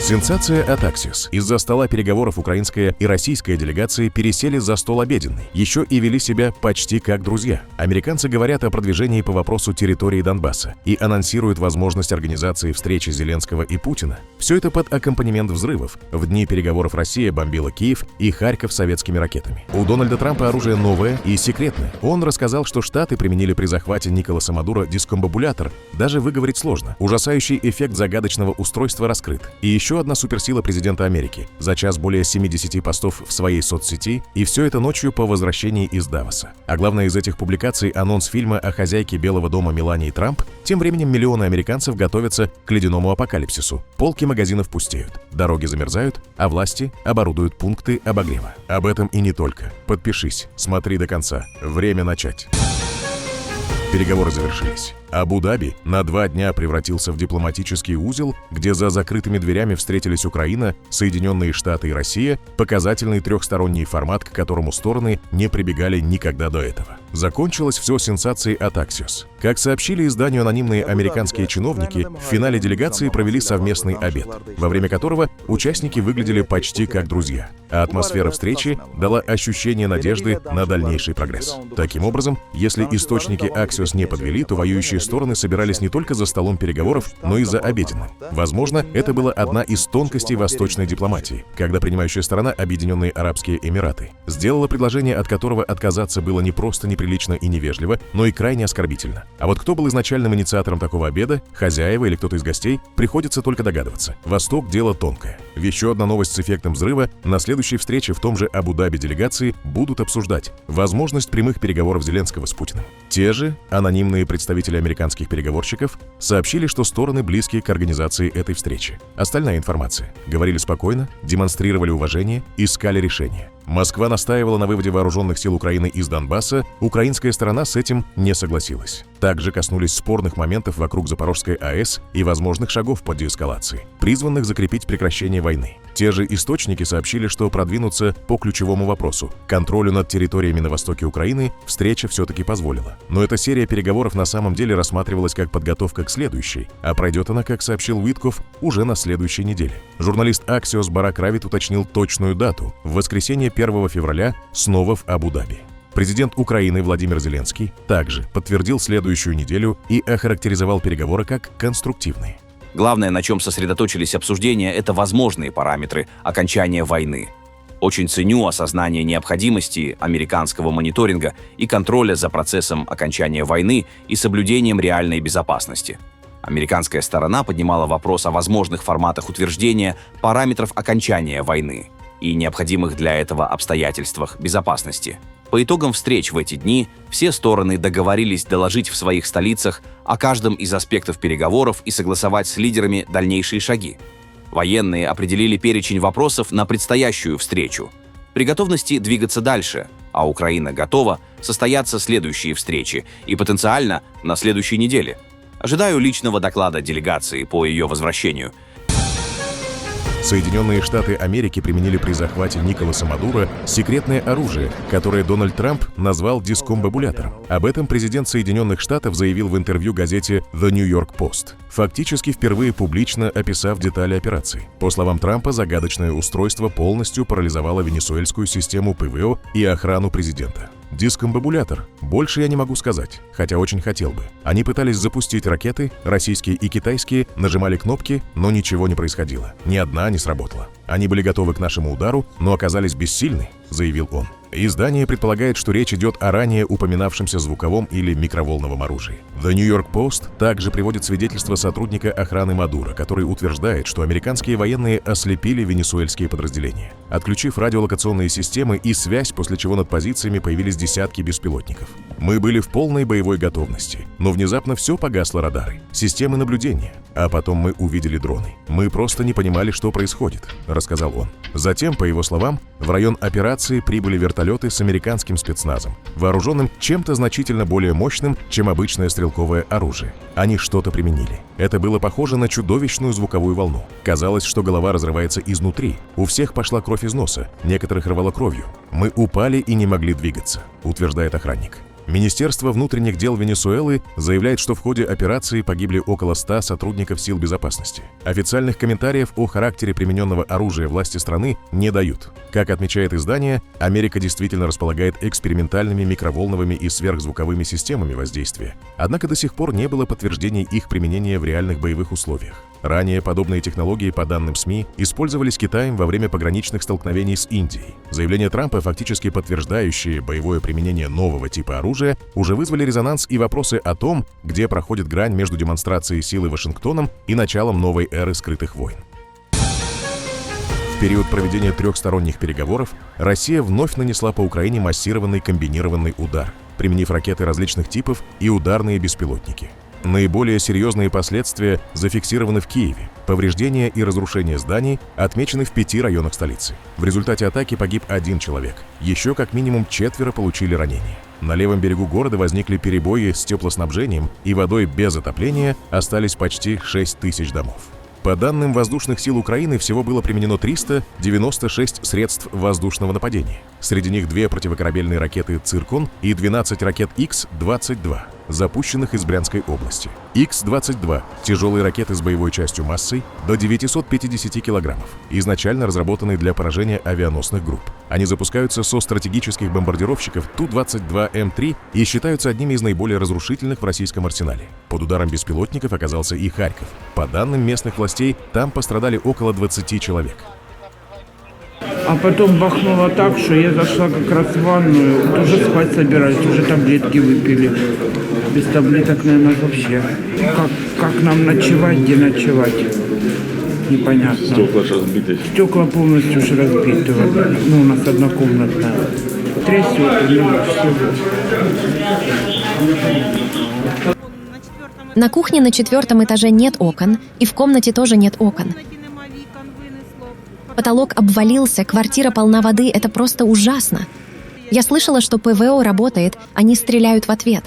Сенсация от Axios. Из-за стола переговоров украинская и российская делегации пересели за стол обеденный. Еще и вели себя почти как друзья. Американцы говорят о продвижении по вопросу территории Донбасса и анонсируют возможность организации встречи Зеленского и Путина. Все это под аккомпанемент взрывов. В дни переговоров Россия бомбила Киев и Харьков советскими ракетами. У Дональда Трампа оружие новое и секретное. Он рассказал, что Штаты применили при захвате Николаса Мадуро дискомбобулятор. Даже выговорить сложно. Ужасающий эффект загадочного устройства раскрыт. И еще одна суперсила президента Америки. За час более 70 постов в своей соцсети, и все это ночью по возвращении из Давоса. А главное из этих публикаций — анонс фильма о хозяйке Белого дома Мелании Трамп. Тем временем миллионы американцев готовятся к ледяному апокалипсису. Полки магазинов пустеют, дороги замерзают, а власти оборудуют пункты обогрева. Об этом и не только. Подпишись, смотри до конца. Время начать. Переговоры завершились. Абу-Даби на 2 дня превратился в дипломатический узел, где за закрытыми дверями встретились Украина, Соединенные Штаты и Россия, показательный трехсторонний формат, к которому стороны не прибегали никогда до этого. Закончилось все сенсацией от Axios. Как сообщили изданию анонимные американские чиновники, в финале делегации провели совместный обед, во время которого участники выглядели почти как друзья, а атмосфера встречи дала ощущение надежды на дальнейший прогресс. Таким образом, если источники Axios не подвели, то воюющие стороны собирались не только за столом переговоров, но и за обеденным. Возможно, это была одна из тонкостей восточной дипломатии, когда принимающая сторона, Объединенные Арабские Эмираты, сделала предложение, от которого отказаться было не просто неприлично и невежливо, но и крайне оскорбительно. А вот кто был изначальным инициатором такого обеда, хозяева или кто-то из гостей, приходится только догадываться. Восток — дело тонкое. Еще одна новость с эффектом взрыва: на следующей встрече в том же Абу-Даби делегации будут обсуждать возможность прямых переговоров Зеленского с Путиным. Те же анонимные представители американских переговорщиков сообщили, что стороны близки к организации этой встречи. Остальная информация. Говорили спокойно, демонстрировали уважение, искали решения. Москва настаивала на выводе вооруженных сил Украины из Донбасса, украинская сторона с этим не согласилась. Также коснулись спорных моментов вокруг Запорожской АЭС и возможных шагов по деэскалации, призванных закрепить прекращение войны. Те же источники сообщили, что продвинуться по ключевому вопросу – контролю над территориями на востоке Украины – встреча все-таки позволила. Но эта серия переговоров на самом деле рассматривалась как подготовка к следующей, а пройдет она, как сообщил Уитков, уже на следующей неделе. Журналист Axios Барак Равит уточнил точную дату – в воскресенье 1 февраля снова в Абу-Даби. Президент Украины Владимир Зеленский также подтвердил следующую неделю и охарактеризовал переговоры как конструктивные. Главное, на чем сосредоточились обсуждения, это возможные параметры окончания войны. Очень ценю осознание необходимости американского мониторинга и контроля за процессом окончания войны и соблюдением реальной безопасности. Американская сторона поднимала вопрос о возможных форматах утверждения параметров окончания войны и необходимых для этого обстоятельствах безопасности. По итогам встреч в эти дни все стороны договорились доложить в своих столицах о каждом из аспектов переговоров и согласовать с лидерами дальнейшие шаги. Военные определили перечень вопросов на предстоящую встречу. При готовности двигаться дальше, а Украина готова состояться следующие встречи и потенциально на следующей неделе. Ожидаю личного доклада делегации по ее возвращению. Соединенные Штаты Америки применили при захвате Николаса Мадуро секретное оружие, которое Дональд Трамп назвал дискомбобулятором. Об этом президент Соединенных Штатов заявил в интервью газете The New York Post, фактически впервые публично описав детали операции. По словам Трампа, загадочное устройство полностью парализовало венесуэльскую систему ПВО и охрану президента. Дискомбобулятор. Больше я не могу сказать, хотя очень хотел бы. Они пытались запустить ракеты, российские и китайские, нажимали кнопки, но ничего не происходило. Ни одна не сработала. Они были готовы к нашему удару, но оказались бессильны, заявил он. Издание предполагает, что речь идет о ранее упоминавшемся звуковом или микроволновом оружии. The New York Post также приводит свидетельство сотрудника охраны Мадуро, который утверждает, что американские военные ослепили венесуэльские подразделения, отключив радиолокационные системы и связь, после чего над позициями появились десятки беспилотников. Мы были в полной боевой готовности, но внезапно все погасло: радары, системы наблюдения, а потом мы увидели дроны. Мы просто не понимали, что происходит, рассказал он. Затем, по его словам, в район операции прибыли вертолеты с американским спецназом, вооруженным чем-то значительно более мощным, чем обычное стрелковое оружие. Они что-то применили. Это было похоже на чудовищную звуковую волну. Казалось, что голова разрывается изнутри. У всех пошла кровь из носа, некоторых рвало кровью. Мы упали и не могли двигаться, утверждает охранник. Министерство внутренних дел Венесуэлы заявляет, что в ходе операции погибли около 100 сотрудников сил безопасности. Официальных комментариев о характере примененного оружия власти страны не дают. Как отмечает издание, Америка действительно располагает экспериментальными микроволновыми и сверхзвуковыми системами воздействия. Однако до сих пор не было подтверждений их применения в реальных боевых условиях. Ранее подобные технологии, по данным СМИ, использовались Китаем во время пограничных столкновений с Индией. Заявления Трампа, фактически подтверждающие боевое применение нового типа оружия, уже вызвали резонанс и вопросы о том, где проходит грань между демонстрацией силы Вашингтоном и началом новой эры скрытых войн. В период проведения трехсторонних переговоров Россия вновь нанесла по Украине массированный комбинированный удар, применив ракеты различных типов и ударные беспилотники. Наиболее серьезные последствия зафиксированы в Киеве. Повреждения и разрушения зданий отмечены в 5 районах столицы. В результате атаки погиб 1 человек. Еще как минимум 4 получили ранения. На левом берегу города возникли перебои с теплоснабжением, и водой без отопления остались почти 6 тысяч домов. По данным воздушных сил Украины, всего было применено 396 средств воздушного нападения. Среди них 2 противокорабельные ракеты «Циркон» и 12 ракет Х-22, запущенных из Брянской области. Х-22 – тяжелые ракеты с боевой частью массой до 950 килограммов, изначально разработанные для поражения авианосных групп. Они запускаются со стратегических бомбардировщиков Ту-22М3 и считаются одними из наиболее разрушительных в российском арсенале. Под ударом беспилотников оказался и Харьков. По данным местных властей, там пострадали около 20 человек. А потом бахнуло так, что я зашла как раз в ванную, тоже спать собираюсь, уже таблетки выпили. Без таблеток, наверное, вообще. Как нам ночевать, где ночевать? Непонятно. Стекла же разбиты. Стекла полностью уже разбиты. Ну, у нас однокомнатная. Трясет, На кухне на 4-м этаже нет окон, и в комнате тоже нет окон. Потолок обвалился, квартира полна воды, это просто ужасно. Я слышала, что ПВО работает, они стреляют в ответ.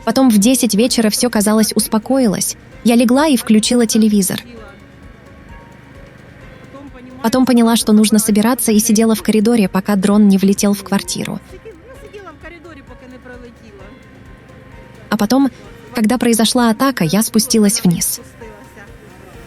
Потом в 10 вечера все, казалось, успокоилось. Я легла и включила телевизор. Потом поняла, что нужно собираться, и сидела в коридоре, пока дрон не влетел в квартиру. А потом, когда произошла атака, я спустилась вниз.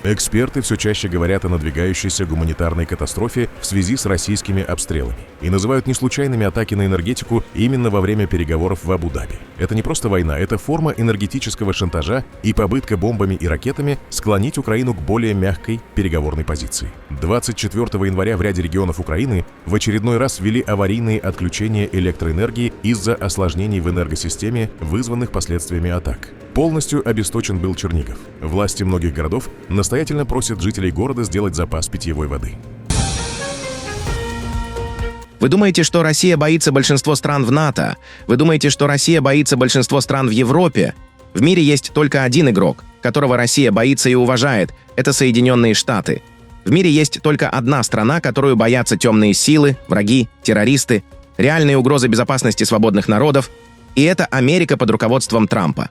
Эксперты все чаще говорят о надвигающейся гуманитарной катастрофе в связи с российскими обстрелами и называют неслучайными атаки на энергетику именно во время переговоров в Абу-Даби. Это не просто война, это форма энергетического шантажа и попытка бомбами и ракетами склонить Украину к более мягкой переговорной позиции. 24 января в ряде регионов Украины в очередной раз ввели аварийные отключения электроэнергии из-за осложнений в энергосистеме, вызванных последствиями атак. Полностью обесточен был Чернигов. Власти многих городов настоятельно просят жителей города сделать запас питьевой воды. Вы думаете, что Россия боится большинство стран в НАТО? Вы думаете, что Россия боится большинство стран в Европе? В мире есть только один игрок, которого Россия боится и уважает. Это Соединенные Штаты. В мире есть только одна страна, которую боятся темные силы, враги, террористы, реальные угрозы безопасности свободных народов. И это Америка под руководством Трампа.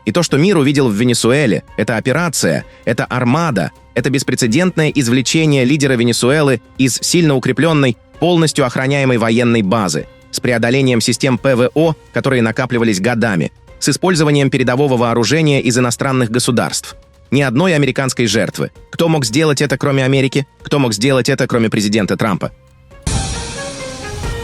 И то, что мир увидел в Венесуэле, это операция, это армада, это беспрецедентное извлечение лидера Венесуэлы из сильно укрепленной, полностью охраняемой военной базы, с преодолением систем ПВО, которые накапливались годами, с использованием передового вооружения из иностранных государств. Ни одной американской жертвы. Кто мог сделать это, кроме Америки? Кто мог сделать это, кроме президента Трампа?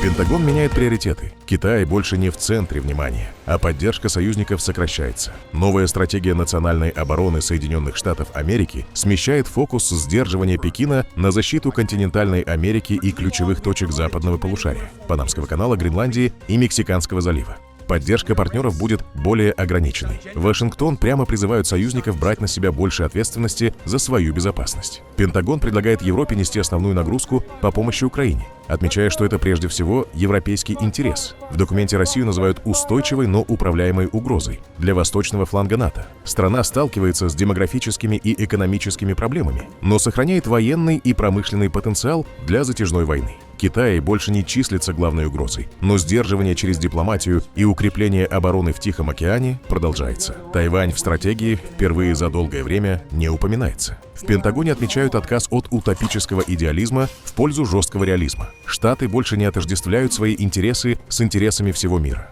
Пентагон меняет приоритеты. Китай больше не в центре внимания, а поддержка союзников сокращается. Новая стратегия национальной обороны Соединенных Штатов Америки смещает фокус сдерживания Пекина на защиту континентальной Америки и ключевых точек западного полушария, Панамского канала, Гренландии и Мексиканского залива. Поддержка партнеров будет более ограниченной. Вашингтон прямо призывает союзников брать на себя больше ответственности за свою безопасность. Пентагон предлагает Европе нести основную нагрузку по помощи Украине, отмечая, что это прежде всего европейский интерес. В документе Россию называют устойчивой, но управляемой угрозой для восточного фланга НАТО. Страна сталкивается с демографическими и экономическими проблемами, но сохраняет военный и промышленный потенциал для затяжной войны. Китай больше не числится главной угрозой, но сдерживание через дипломатию и укрепление обороны в Тихом океане продолжается. Тайвань в стратегии впервые за долгое время не упоминается. В Пентагоне отмечают отказ от утопического идеализма в пользу жесткого реализма. Штаты больше не отождествляют свои интересы с интересами всего мира.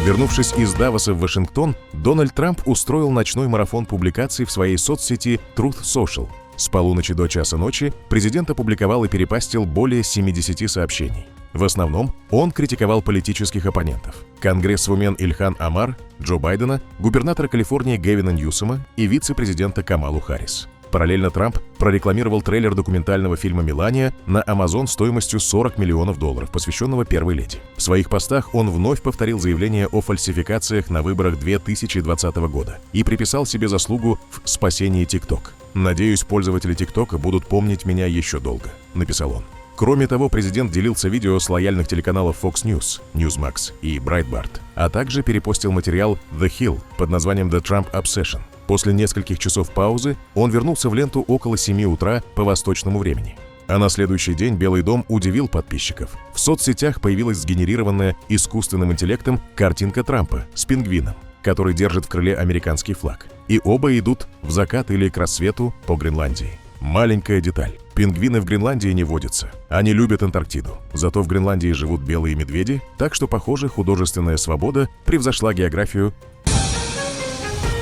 Вернувшись из Давоса в Вашингтон, Дональд Трамп устроил ночной марафон публикаций в своей соцсети Truth Social. С полуночи до часа ночи президент опубликовал и перепостил более 70 сообщений. В основном он критиковал политических оппонентов: конгрессвумен Ильхан Омар, Джо Байдена, губернатора Калифорнии Гэвина Ньюсома и вице-президента Камалу Харрис. Параллельно Трамп прорекламировал трейлер документального фильма «Мелания» на Amazon стоимостью $40 миллионов, посвященного первой леди. В своих постах он вновь повторил заявление о фальсификациях на выборах 2020 года и приписал себе заслугу в спасении TikTok. «Надеюсь, пользователи TikTok будут помнить меня еще долго», — написал он. Кроме того, президент делился видео с лояльных телеканалов Fox News, Newsmax и Breitbart, а также перепостил материал The Hill под названием The Trump Obsession. После нескольких часов паузы он вернулся в ленту около 7 утра по восточному времени. А на следующий день Белый дом удивил подписчиков. В соцсетях появилась сгенерированная искусственным интеллектом картинка Трампа с пингвином, который держит в крыле американский флаг. И оба идут в закат или к рассвету по Гренландии. Маленькая деталь. Пингвины в Гренландии не водятся. Они любят Антарктиду. Зато в Гренландии живут белые медведи, так что, похоже, художественная свобода превзошла географию.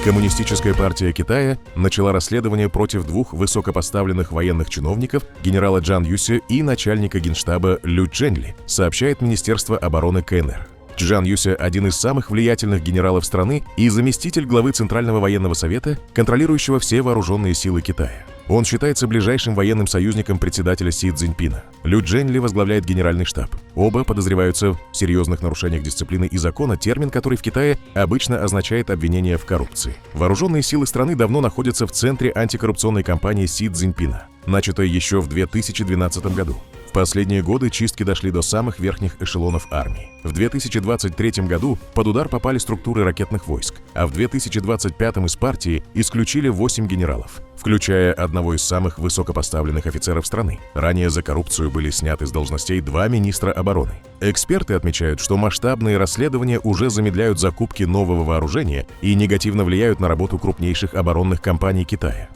Коммунистическая партия Китая начала расследование против двух высокопоставленных военных чиновников, генерала Чжан Юся и начальника генштаба Лю Чжэньли, сообщает Министерство обороны КНР. Чжан Юся – один из самых влиятельных генералов страны и заместитель главы Центрального военного совета, контролирующего все вооруженные силы Китая. Он считается ближайшим военным союзником председателя Си Цзиньпина. Лю Чжэньли возглавляет генеральный штаб. Оба подозреваются в серьезных нарушениях дисциплины и закона, термин, который в Китае обычно означает обвинение в коррупции. Вооруженные силы страны давно находятся в центре антикоррупционной кампании Си Цзиньпина, начатой еще в 2012 году. В последние годы чистки дошли до самых верхних эшелонов армии. В 2023 году под удар попали структуры ракетных войск, а в 2025 из партии исключили 8 генералов, включая одного из самых высокопоставленных офицеров страны. Ранее за коррупцию были сняты с должностей 2 министра обороны. Эксперты отмечают, что масштабные расследования уже замедляют закупки нового вооружения и негативно влияют на работу крупнейших оборонных компаний Китая.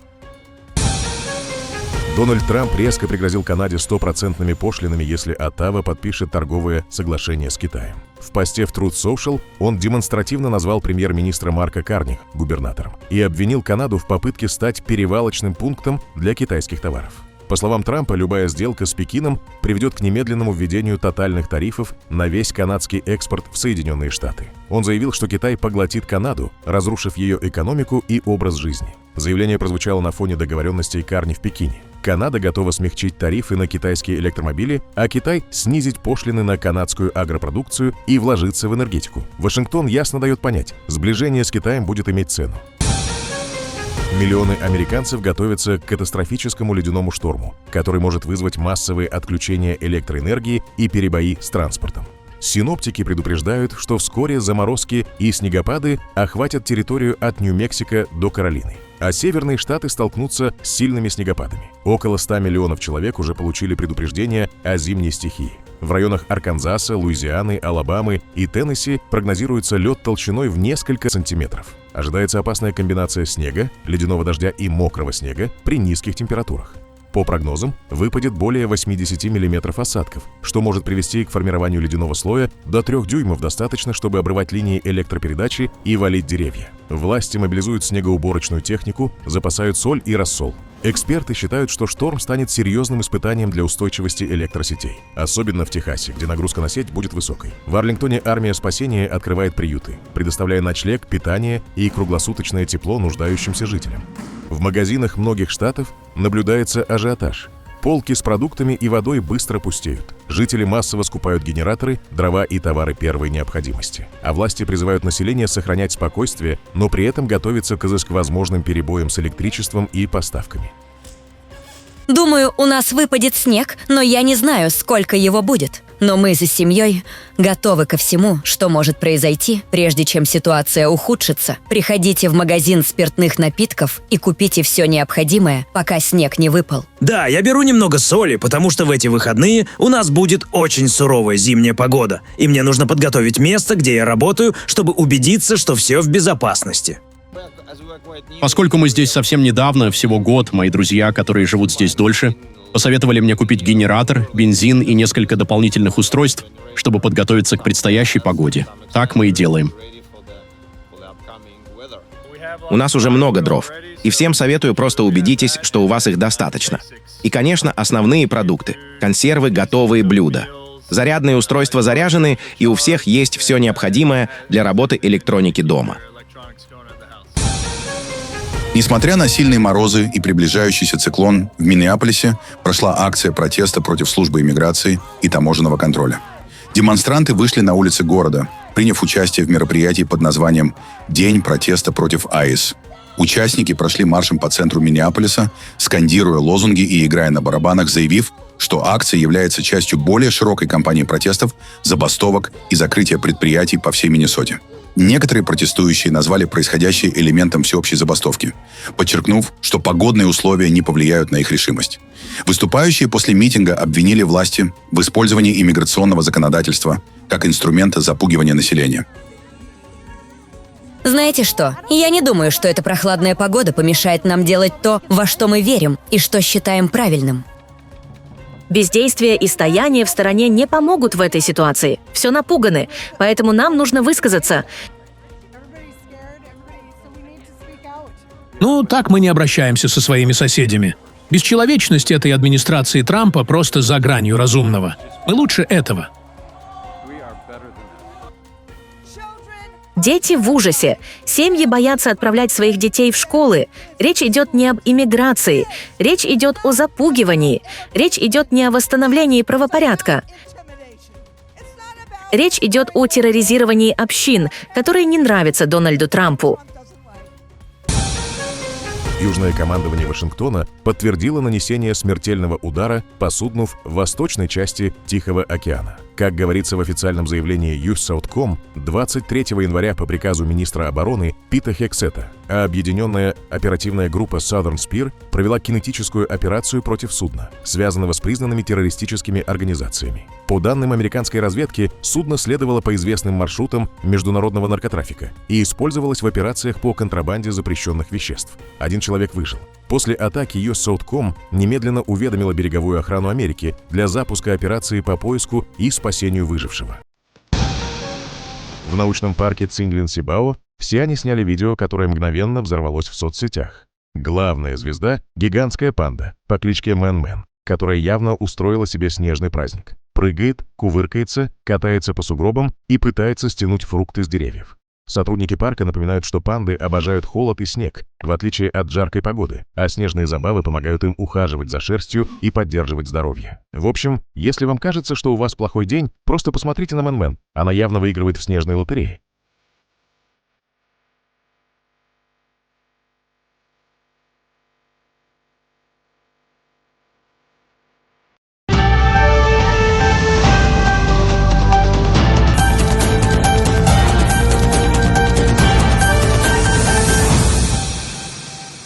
Дональд Трамп резко пригрозил Канаде 100% пошлинами, если Оттава подпишет торговое соглашение с Китаем. В посте в Truth Social он демонстративно назвал премьер-министра Марка Карни губернатором и обвинил Канаду в попытке стать перевалочным пунктом для китайских товаров. По словам Трампа, любая сделка с Пекином приведет к немедленному введению тотальных тарифов на весь канадский экспорт в Соединенные Штаты. Он заявил, что Китай поглотит Канаду, разрушив ее экономику и образ жизни. Заявление прозвучало на фоне договоренностей Карни в Пекине. Канада готова смягчить тарифы на китайские электромобили, а Китай снизить пошлины на канадскую агропродукцию и вложиться в энергетику. Вашингтон ясно дает понять, сближение с Китаем будет иметь цену. Миллионы американцев готовятся к катастрофическому ледяному шторму, который может вызвать массовые отключения электроэнергии и перебои с транспортом. Синоптики предупреждают, что вскоре заморозки и снегопады охватят территорию от Нью-Мексико до Каролины, а северные штаты столкнутся с сильными снегопадами. Около 100 миллионов человек уже получили предупреждение о зимней стихии. В районах Арканзаса, Луизианы, Алабамы и Теннесси прогнозируется лед толщиной в несколько сантиметров. Ожидается опасная комбинация снега, ледяного дождя и мокрого снега при низких температурах. По прогнозам, выпадет более 80 мм осадков, что может привести к формированию ледяного слоя до 3 дюймов, достаточно, чтобы обрывать линии электропередачи и валить деревья. Власти мобилизуют снегоуборочную технику, запасают соль и рассол. Эксперты считают, что шторм станет серьезным испытанием для устойчивости электросетей, особенно в Техасе, где нагрузка на сеть будет высокой. В Арлингтоне армия спасения открывает приюты, предоставляя ночлег, питание и круглосуточное тепло нуждающимся жителям. В магазинах многих штатов наблюдается ажиотаж. Полки с продуктами и водой быстро пустеют. Жители массово скупают генераторы, дрова и товары первой необходимости. А власти призывают население сохранять спокойствие, но при этом готовиться к возможным перебоям с электричеством и поставками. Думаю, у нас выпадет снег, но я не знаю, сколько его будет. Но мы с семьей готовы ко всему, что может произойти, прежде чем ситуация ухудшится. Приходите в магазин спиртных напитков и купите все необходимое, пока снег не выпал. Да, я беру немного соли, потому что в эти выходные у нас будет очень суровая зимняя погода, и мне нужно подготовить место, где я работаю, чтобы убедиться, что все в безопасности. Поскольку мы здесь совсем недавно, всего год, мои друзья, которые живут здесь дольше, посоветовали мне купить генератор, бензин и несколько дополнительных устройств, чтобы подготовиться к предстоящей погоде. Так мы и делаем. У нас уже много дров. И всем советую просто убедитесь, что у вас их достаточно. И, конечно, основные продукты. Консервы, готовые блюда. Зарядные устройства заряжены, и у всех есть все необходимое для работы электроники дома. Несмотря на сильные морозы и приближающийся циклон, в Миннеаполисе прошла акция протеста против службы иммиграции и таможенного контроля. Демонстранты вышли на улицы города, приняв участие в мероприятии под названием «День протеста против АИС». Участники прошли маршем по центру Миннеаполиса, скандируя лозунги и играя на барабанах, заявив, что акция является частью более широкой кампании протестов, забастовок и закрытия предприятий по всей Миннесоте. Некоторые протестующие назвали происходящее элементом всеобщей забастовки, подчеркнув, что погодные условия не повлияют на их решимость. Выступающие после митинга обвинили власти в использовании иммиграционного законодательства как инструмента запугивания населения. Знаете что? Я не думаю, что эта прохладная погода помешает нам делать то, во что мы верим и что считаем правильным. Бездействие и стояние в стороне не помогут в этой ситуации. Все напуганы, поэтому нам нужно высказаться. Ну, так мы не обращаемся со своими соседями. Бесчеловечность этой администрации Трампа просто за гранью разумного. Мы лучше этого. Дети в ужасе. Семьи боятся отправлять своих детей в школы. Речь идет не об иммиграции. Речь идет о запугивании. Речь идет не о восстановлении правопорядка. Речь идет о терроризировании общин, которые не нравятся Дональду Трампу. Южное командование Вашингтона подтвердило нанесение смертельного удара по судну в восточной части Тихого океана. Как говорится в официальном заявлении USSouthCom, 23 января по приказу министра обороны Пита Хексета, объединенная оперативная группа Southern Spear провела кинетическую операцию против судна, связанного с признанными террористическими организациями. По данным американской разведки, судно следовало по известным маршрутам международного наркотрафика и использовалось в операциях по контрабанде запрещенных веществ. Один человек выжил. После атаки USSouthCom немедленно уведомила береговую охрану Америки для запуска операции по поиску и спасению выжившего. В научном парке Цинлин-Сибао все они сняли видео, которое мгновенно взорвалось в соцсетях. Главная звезда – гигантская панда по кличке Мэн-Мэн, которая явно устроила себе снежный праздник. Прыгает, кувыркается, катается по сугробам и пытается стянуть фрукты с деревьев. Сотрудники парка напоминают, что панды обожают холод и снег, в отличие от жаркой погоды, а снежные забавы помогают им ухаживать за шерстью и поддерживать здоровье. В общем, если вам кажется, что у вас плохой день, просто посмотрите на Мэн-Мэн. Она явно выигрывает в снежной лотерее.